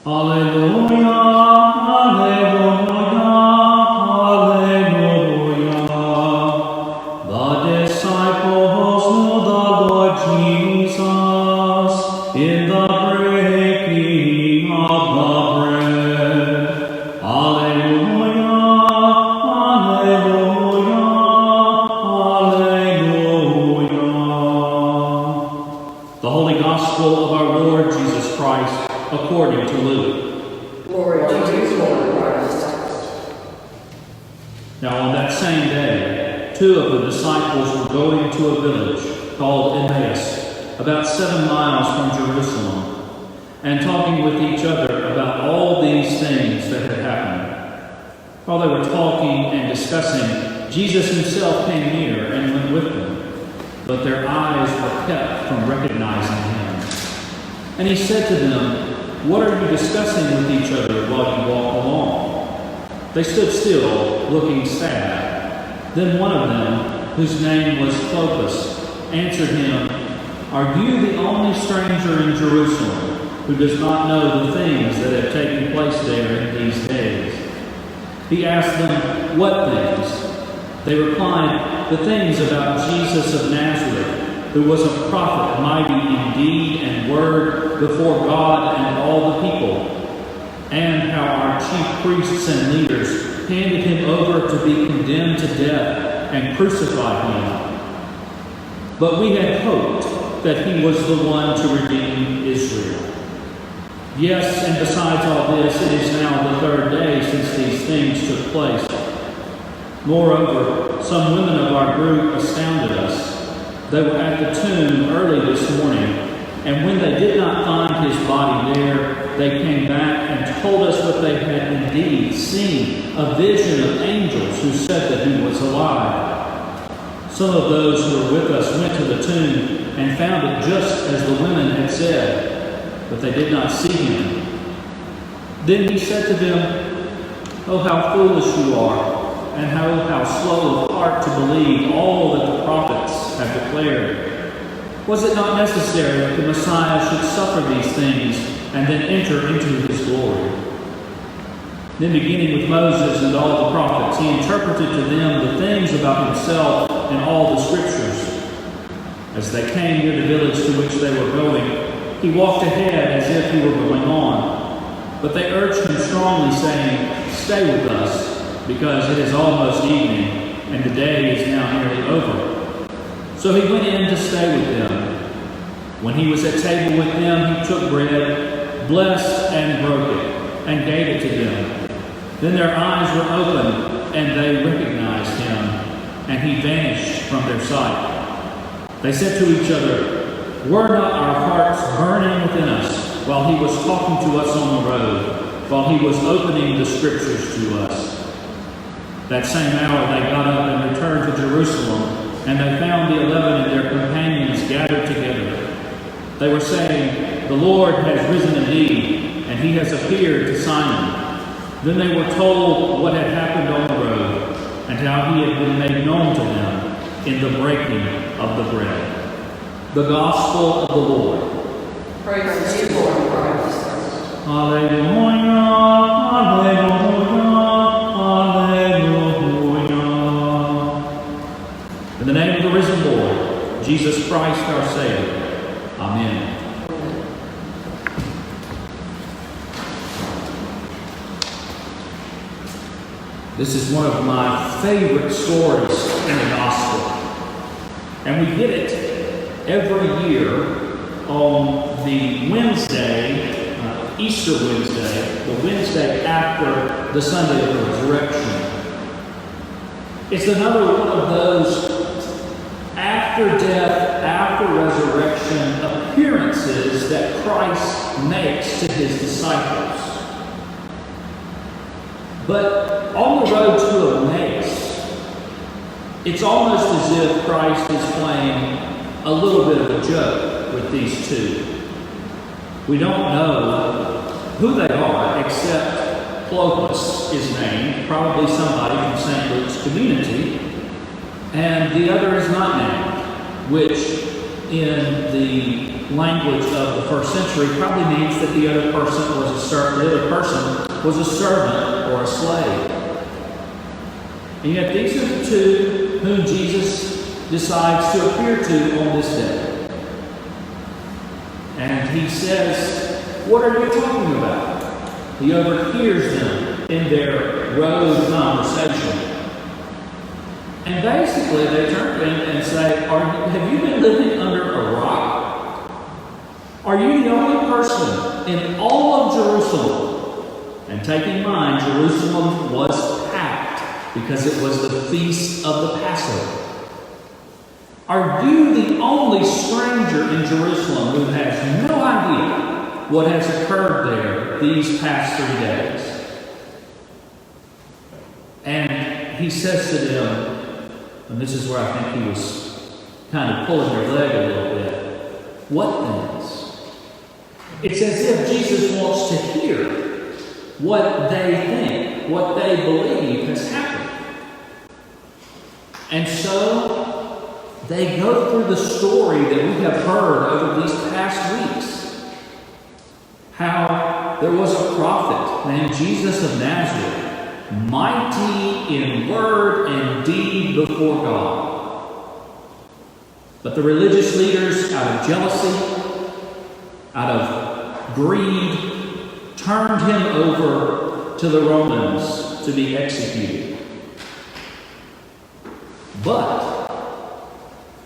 Alleluia, alleluia, alleluia. The disciples knew the Lord Jesus in the breaking of the bread. Alleluia, alleluia, alleluia. The Holy Gospel of our Lord Jesus Christ according to Luke. Glory to you, Lord Christ. Now on that same day, 2 of the disciples were going to a village called Emmaus, about 7 miles from Jerusalem, and talking with each other about all these things that had happened. While they were talking and discussing, Jesus himself came near and went with them, but their eyes were kept from recognizing him. And he said to them, "What are you discussing with each other while you walk along?" They stood still, looking sad. Then one of them, whose name was Clopas, answered him, "Are you the only stranger in Jerusalem who does not know the things that have taken place there in these days?" He asked them, "What things?" They replied, "The things about Jesus of Nazareth, who was a prophet, mighty in deed and word before God and all the people, and how our chief priests and leaders handed him over to be condemned to death and crucified him. But we had hoped that he was the one to redeem Israel. Yes, and besides all this, it is now the 3rd day since these things took place. Moreover, some women of our group astounded us. They were at the tomb early this morning, and when they did not find his body there, they came back and told us what they had indeed seen, a vision of angels who said that he was alive. Some of those who were with us went to the tomb and found it just as the women had said, but they did not see him." Then he said to them, "Oh, how foolish you are, and how slow of heart to believe all that the prophets have declared. Was it not necessary that the Messiah should suffer these things and then enter into his glory?" Then beginning with Moses and all the prophets, he interpreted to them the things about himself in all the scriptures. As they came near the village to which they were going, he walked ahead as if he were going on. But they urged him strongly, saying, "Stay with us, because it is almost evening, and the day is now nearly over." So he went in to stay with them. When he was at table with them, he took bread, blessed and broke it, and gave it to them. Then their eyes were opened, and they recognized him, and he vanished from their sight. They said to each other, "Were not our hearts burning within us while he was talking to us on the road, while he was opening the scriptures to us?" That same hour they got up and returned to Jerusalem, and they found the 11 and their companions gathered together. They were saying, "The Lord has risen indeed, and he has appeared to Simon." Then they were told what had happened on the road, and how he had been made known to them in the breaking of the bread. The Gospel of the Lord. Praise to you, Lord Christ. Alleluia, alleluia, alleluia. In the name of the risen Lord, Jesus Christ our Savior. Amen. This is one of my favorite stories in the Gospel. And we get it every year on the Wednesday, Easter Wednesday, the Wednesday after the Sunday of the Resurrection. It's another one of those after death, after resurrection appearances that Christ makes to his disciples. But on the road to Emmaus, it's almost as if Christ is playing a little bit of a joke with these two. We don't know who they are, except Clopas is named, probably somebody from St. Luke's community, and the other is not named, which in the language of the first century probably means that the other person was a servant or a slave. And yet these are the two whom Jesus decides to appear to on this day. And he says, "What are you talking about?" He overhears them in their road conversation. And basically they turn to him and say, have you been living under a rock? Are you the only person in all of Jerusalem? And take in mind, Jerusalem was packed because it was the feast of the Passover. Are you the only stranger in Jerusalem who has no idea what has occurred there these past 3 days? And he says to them, and this is where I think he was kind of pulling their leg a little bit, what things? It's as if Jesus wants to hear what they think, what they believe has happened. And so they go through the story that we have heard over these past weeks. How there was a prophet named Jesus of Nazareth, mighty in word and deed before God. But the religious leaders, out of jealousy, out of greed, turned him over to the Romans to be executed. But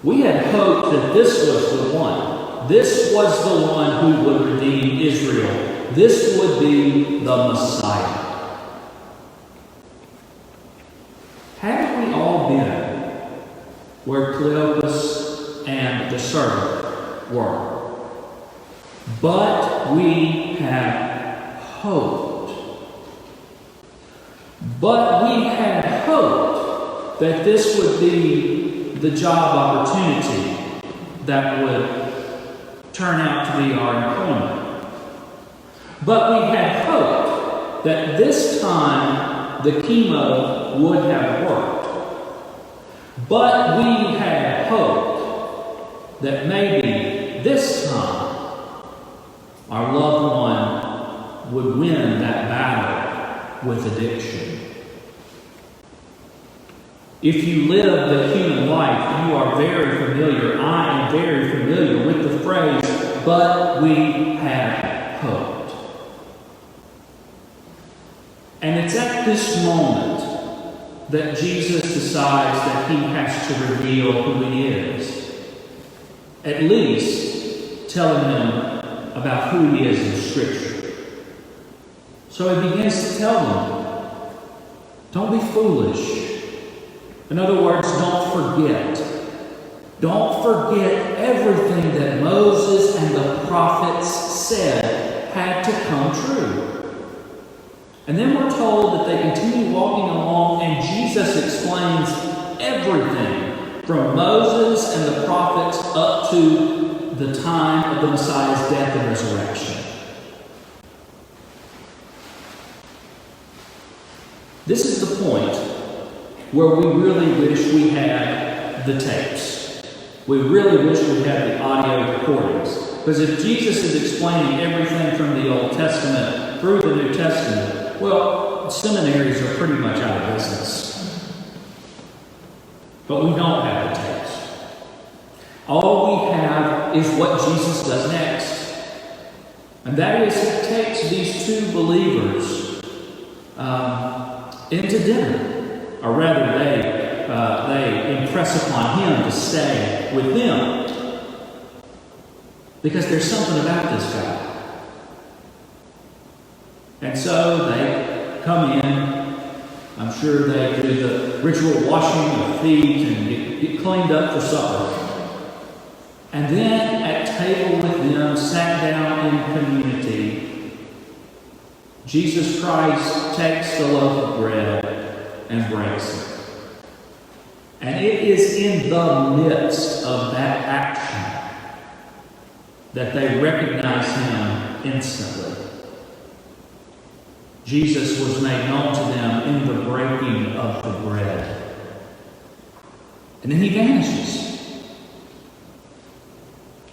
we had hoped that this was the one. This was the one who would redeem Israel. This would be the Messiah. Haven't we all been where Cleopas and the servant were? But we have hoped. But we had hoped that this would be the job opportunity that would turn out to be our employment. But we had hoped that this time the chemo would have worked. But we had hoped that maybe this time our loved one would win that battle with addiction. If you live the human life, you are very familiar, I am very familiar with the phrase, but we had hoped. And it's at this moment that Jesus decides that he has to reveal who he is. At least telling them about who he is in Scripture. So he begins to tell them, don't be foolish. In other words, don't forget. Don't forget everything that Moses and the prophets said had to come true. And then we're told that they continue walking along, and Jesus explains everything from Moses and the prophets up to the time of the Messiah's death and resurrection. This is the point where we really wish we had the tapes. We really wish we had the audio recordings. Because if Jesus is explaining everything from the Old Testament through the New Testament, well, seminaries are pretty much out of business. But we don't have the tapes. All we have is what Jesus does next. And that is, he takes these two believers into dinner. Or rather, they impress upon him to stay with them. Because there's something about this guy. And so they come in. I'm sure they do the ritual washing of feet and get cleaned up for supper. And then at table with them, sat down in community, Jesus Christ takes the loaf of bread and breaks it. And it is in the midst of that action that they recognize him instantly. Jesus was made known to them in the breaking of the bread. And then he vanishes.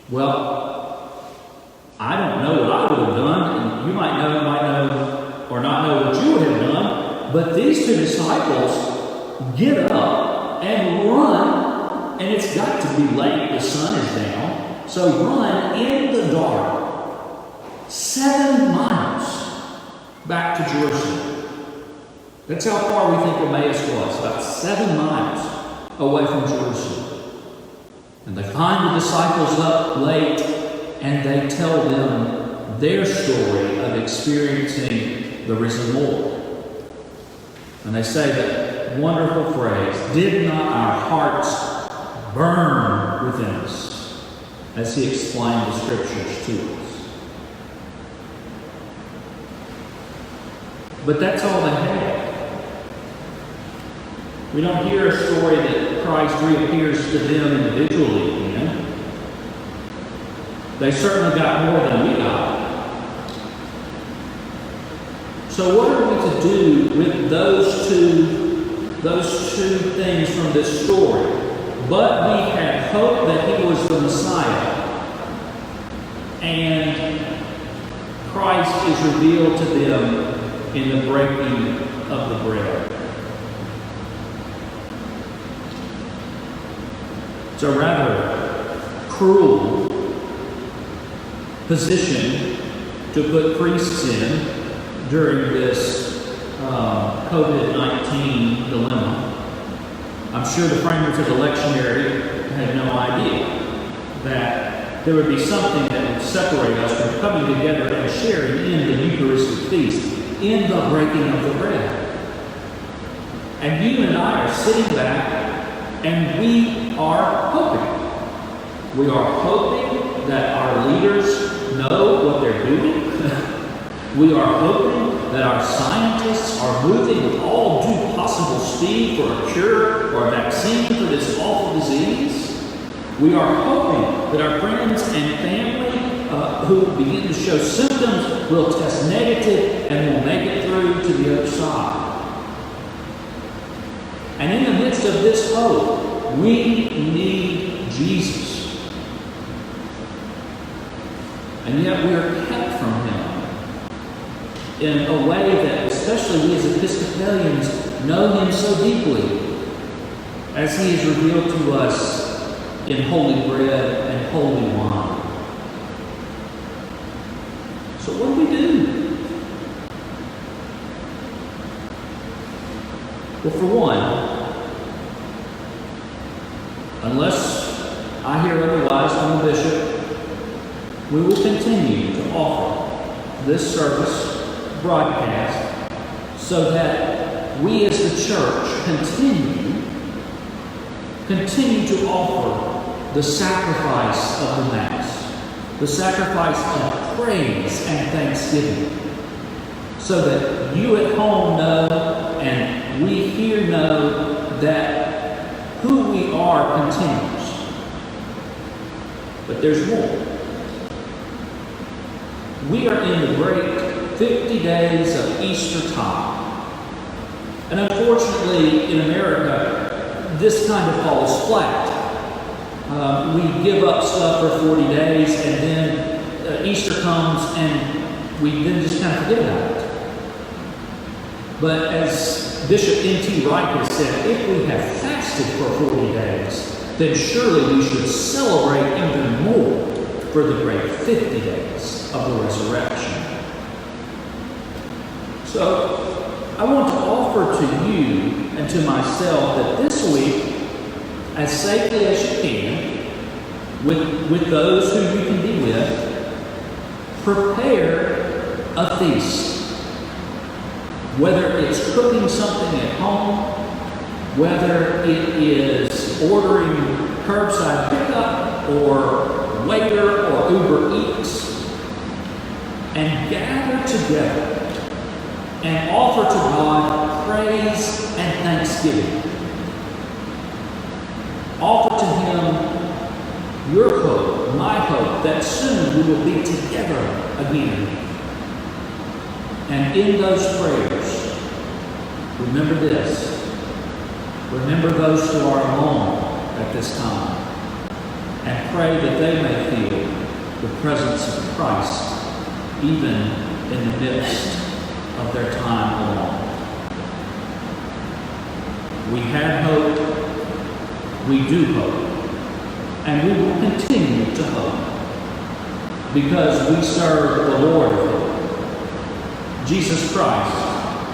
Well, or not know what you would have done, but these two disciples get up and run, and it's got to be late, the sun is down, so run in the dark 7 miles back to Jerusalem. That's how far we think Emmaus was, about 7 miles away from Jerusalem. And they find the disciples up late, and they tell them their story of experiencing the risen Lord. And they say that wonderful phrase, "Did not our hearts burn within us?" as he explained the scriptures to us. But that's all they had. We don't hear a story that Christ reappears to them individually again. They certainly got more than we got. So what are we to do with those two things from this story? But we had hope that he was the Messiah, and Christ is revealed to them in the breaking of the bread. It's a rather cruel position to put priests in during this COVID-19 dilemma. I'm sure the framers of the lectionary had no idea that there would be something that would separate us from coming together and sharing in the Eucharistic feast, in the breaking of the bread. And you and I are sitting back, and we are hoping. We are hoping that our leaders know what they're doing. We are hoping that our scientists are moving with all due possible speed for a cure or a vaccine for this awful disease. We are hoping that our friends and family who begin to show symptoms will test negative and will make it through to the other side. And in the midst of this hope, we need Jesus. And yet we are kept from him in a way that especially we as Episcopalians know him so deeply, as he is revealed to us in holy bread and holy wine. So what do we do? Well, for one, unless I hear otherwise from the bishop, we will continue to offer this service broadcast so that we as the church continue to offer the sacrifice of the Mass, the sacrifice of praise and thanksgiving, so that you at home know and we here know that who we are continues. But there's more. We are in the great 50 days of Eastertide. And unfortunately, in America, this kind of falls flat. We give up stuff for 40 days, and then Easter comes, and we then just kind of forget about it. But as Bishop N.T. Wright has said, if we have fasted for 40 days, then surely we should celebrate even more for the great 50 days of the resurrection. So, I want to offer to you and to myself that this week, as safely as you can, with those who you can be with, prepare a feast. Whether it's cooking something at home, whether it is ordering curbside pickup or waiter or Uber Eats, and gather together and offer to God praise and thanksgiving. Offer to him your hope, my hope, that soon we will be together again. And in those prayers, remember this. Remember those who are alone at this time, and pray that they may feel the presence of Christ even in the midst of their time alone. We had hope, we do hope, and we will continue to hope because we serve the Lord of hope, Jesus Christ,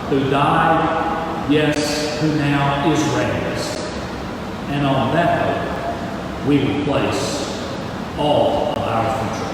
who died, yes, who now is raised. And on that hope, we will place all of our future.